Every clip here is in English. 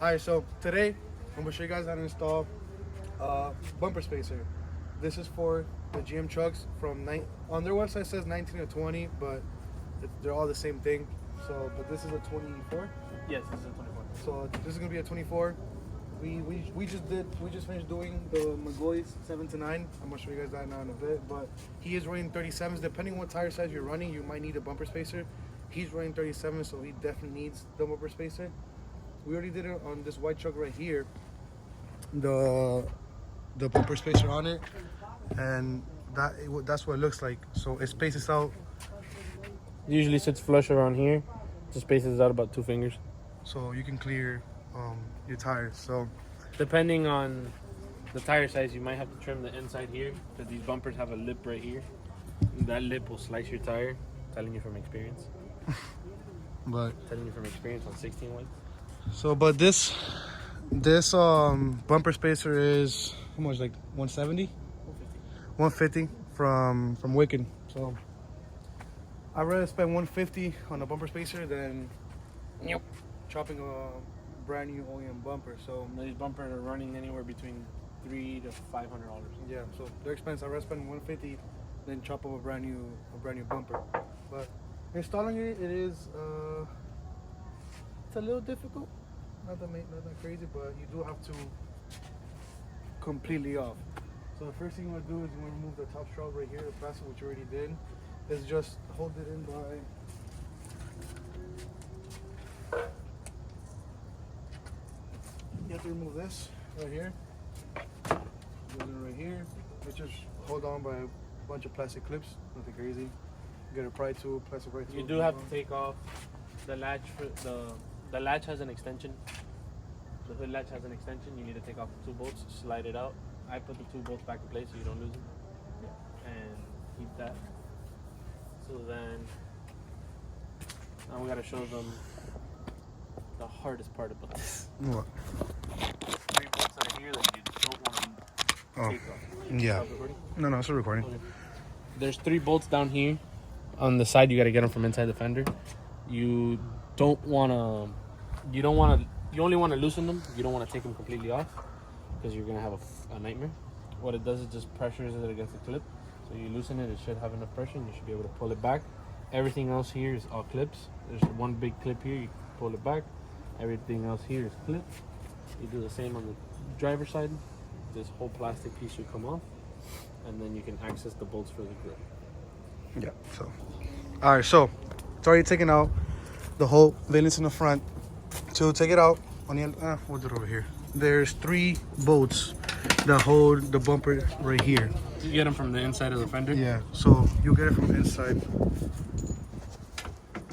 Alright, so today I'm gonna show you guys how to install bumper spacer. This is for the GM trucks from on their website it says 19 to 20, but they're all the same thing. So, but this is a 24. Yes, this is a 24. So this is gonna be a 24. We just finished doing the Magoy's 7 to 9. I'm gonna show you guys that now in a bit. But he is running 37s. Depending on what tire size you're running, you might need a bumper spacer. He's running 37, so he definitely needs the bumper spacer. We already did it on this white truck right here. The bumper spacer on it, and that's what it looks like. So it spaces out. It usually sits flush around here. Just spaces out about 2 fingers. So you can clear your tires. So depending on the tire size, you might have to trim the inside here because these bumpers have a lip right here. And that lip will slice your tire. Telling you from experience. But telling you from experience on 16 white. So, but this bumper spacer is how much? Like 170, 150 from Wicked. So I'd rather spend 150 on a bumper spacer than chopping a brand new OEM bumper. So these bumpers are running anywhere between $300 to $500. Yeah, so they're expensive. I'd rather spend 150 than chop up a brand new bumper. But installing it is it's a little difficult. Not that crazy, but you do have to completely off. So the first thing you want to do is you want to remove the top shroud right here, the plastic, which you already did. Is just hold it in by you have to remove this right here. Goes in right here. It's just hold on by a bunch of plastic clips. Nothing crazy. Get a pry tool, plastic pry tool. You do have to take off the latch. The latch has an extension. The hood latch has an extension. You need to take off the 2 bolts, slide it out. I put the 2 bolts back in place so you don't lose them. And keep that. So then, now we gotta show them the hardest part about this. What? 3 bolts that are here that you don't want to take off. Yeah. No, it's a recording. Okay. There's 3 bolts down here. On the side, you gotta get them from inside the fender. You only want to loosen them. You don't want to take them completely off because you're gonna have a nightmare. What it does is just pressures it against the clip. So you loosen it, it should have enough pressure and you should be able to pull it back. Everything else here is all clips. There's one big clip here, you pull it back. Everything else here is clipped. You do the same on the driver's side. This whole plastic piece should come off and then you can access the bolts for the grip. Yeah, so. Alright, so it's already taken out the whole valence in the front. To take it out, on the end, we'll do it over here. There's 3 bolts that hold the bumper right here. You get them from the inside of the fender? Yeah, so you'll get it from the inside.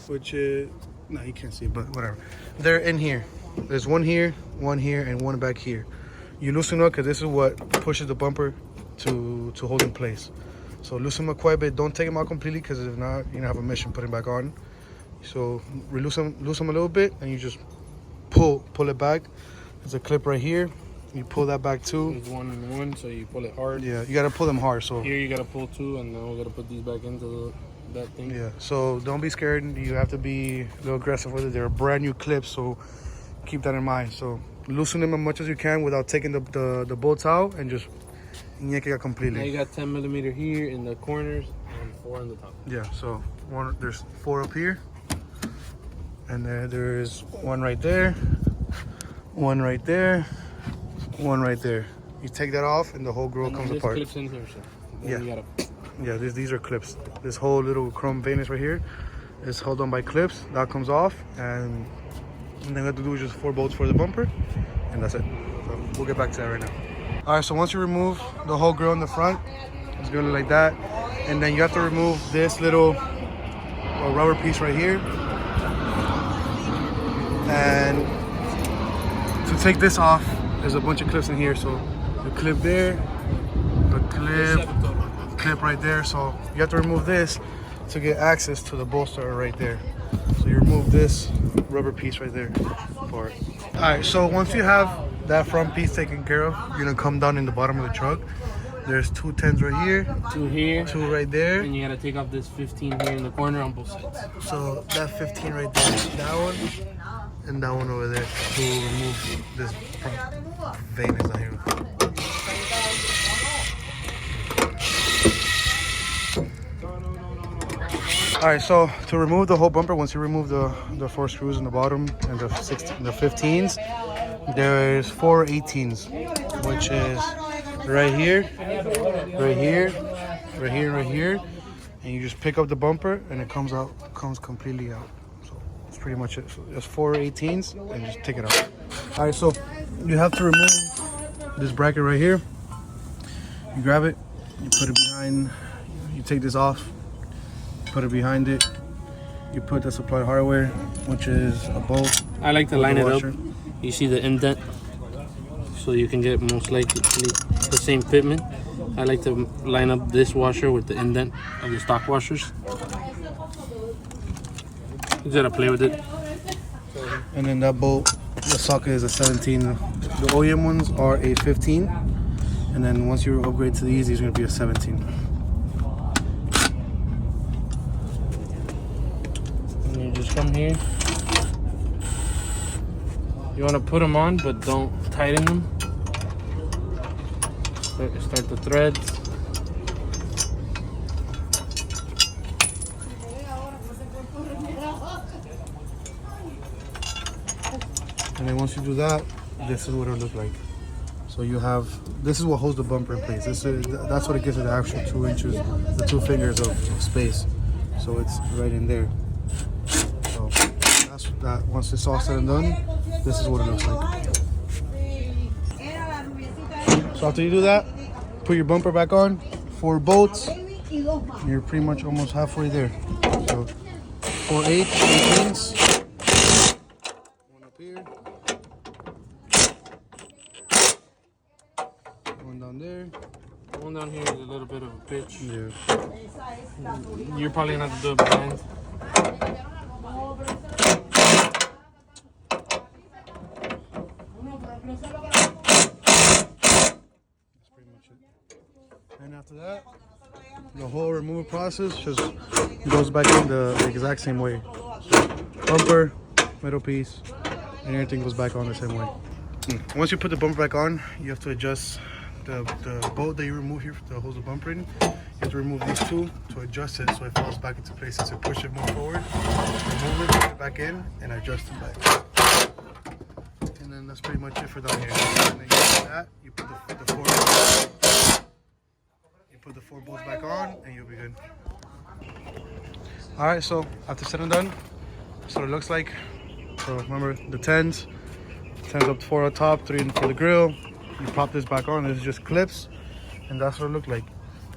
Which is, no, you can't see it, but whatever. They're in here. There's one here, and one back here. You loosen up because this is what pushes the bumper to hold in place. So loosen them up quite a bit. Don't take them out completely because if not, you're gonna have a mission putting back on. So loosen them a little bit, and you just pull it back. There's a clip right here. You pull that back too. There's 1 and 1, so you pull it hard. Yeah, you gotta pull them hard. So here you gotta pull 2, and then we gotta put these back into that thing. Yeah, so don't be scared. You have to be a little aggressive with it. They're brand new clips, so keep that in mind. So loosen them as much as you can without taking the bolts out, and just yank it out completely. Now you got 10 millimeter here in the corners and 4 on the top. Yeah, so there's 4 up here, and there's 1 right there, 1 right there, 1 right there. You take that off, and the whole grill comes apart. Clips in here, so yeah. Yeah, these are clips. This whole little chrome valence right here is held on by clips. That comes off, and then what you have to do is just 4 bolts for the bumper, and that's it. So we'll get back to that right now. All right, so once you remove the whole grill in the front, it's gonna look like that. And then you have to remove this little rubber piece right here. And to take this off, there's a bunch of clips in here. So the clip there, the clip right there. So you have to remove this to get access to the bolster right there. So you remove this rubber piece right there for it. All right, so once you have that front piece taken care of, you're gonna come down in the bottom of the truck. There's 2 10s right here, 2 here, 2 right there, and you gotta take off this 15 here in the corner on both sides. So that 15 right there, that one, and that one over there to remove this vein is not here. Alright, so to remove the whole bumper, once you remove the 4 screws in the bottom and the 15s, there's 4 18s, which is right here, right here, right here, right here, and you just pick up the bumper and it comes completely out. So that's pretty much it. So there's 4 18s and just take it out. Alright, so you have to remove this bracket right here. You grab it, you put it behind, you take this off, put it behind it, you put the supplied hardware, which is a bolt. I like to line it up. You see the indent, so you can get most likely the same fitment. I like to line up this washer with the indent of the stock washers. You gotta play with it. And then that bolt, the socket is a 17. The OEM ones are a 15. And then once you upgrade to these are gonna be a 17. And you just come here. You want to put them on, but don't tighten them. Start the threads. And then once you do that, this is what it'll look like. So you have, this is what holds the bumper in place. That's what it gives it the actual 2 inches, the 2 fingers of space. So it's right in there. So that's that. Once it's all said and done, this is what it looks like. So after you do that, put your bumper back on, 4 bolts, and you're pretty much almost halfway there. So 4 18s, one up here, one down there. One down here is a little bit of a pitch. Yeah. You're probably gonna have to do it behind. And after that, the whole removal process just goes back in the exact same way. So bumper, middle piece, and everything goes back on the same way. Once you put the bumper back on, you have to adjust the bolt that you remove here that holds the bumper in. You have to remove these 2 to adjust it so it falls back into place. So push it more forward, remove it, put it back in, and adjust it back. And then that's pretty much it for down here. And then you do that, you put the 4 bolts back on, and you'll be good. Alright, so after said and done, that's what it looks like. So remember the 10s up to 4 on top, 3 for the grill. You pop this back on, this just clips, and that's what it looks like.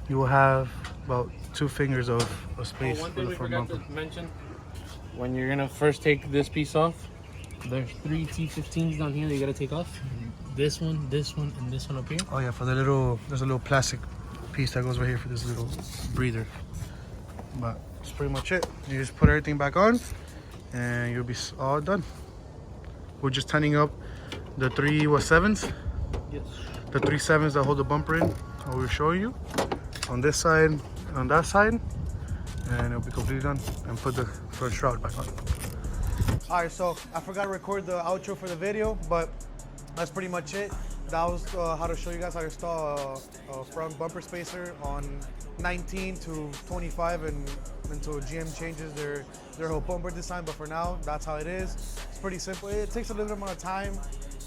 You will have about 2 fingers of space One for thing the we front forgot bumper. to mention, when you're gonna first take this piece off, there's 3 T15s down here that you gotta take off. This one, and this one up here. Oh yeah, for the little, there's a little plastic piece that goes right here for this little breather. But that's pretty much it. You just put everything back on, and you'll be all done. We're just tightening up the 3 7s. Yes. The 3 7s that hold the bumper in. I will show you on this side and on that side, and it'll be completely done. And put the front shroud back on. All right, so I forgot to record the outro for the video, but that's pretty much it. That was how to show you guys how to install a front bumper spacer on 19 to 25 and until GM changes their whole bumper design. But for now, that's how it is. It's pretty simple. It takes a little amount of time.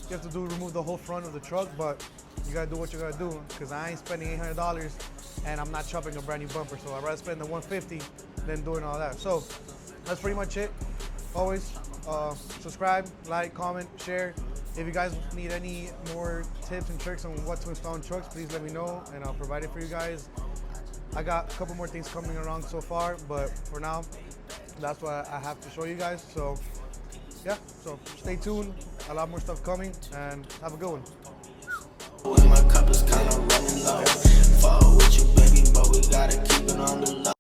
You have to remove the whole front of the truck, but you gotta do what you gotta do, because I ain't spending $800 and I'm not chopping a brand new bumper. So I'd rather spend the $150 than doing all that. So that's pretty much it. Always subscribe, like, comment, share. If you guys need any more tips and tricks on what to install in trucks, please let me know and I'll provide it for you guys. I got a couple more things coming along so far, but for now, that's what I have to show you guys. So yeah, so stay tuned. A lot more stuff coming, and have a good one. My cup is kinda running low. Fall with you, baby, but we gotta keep it on the low.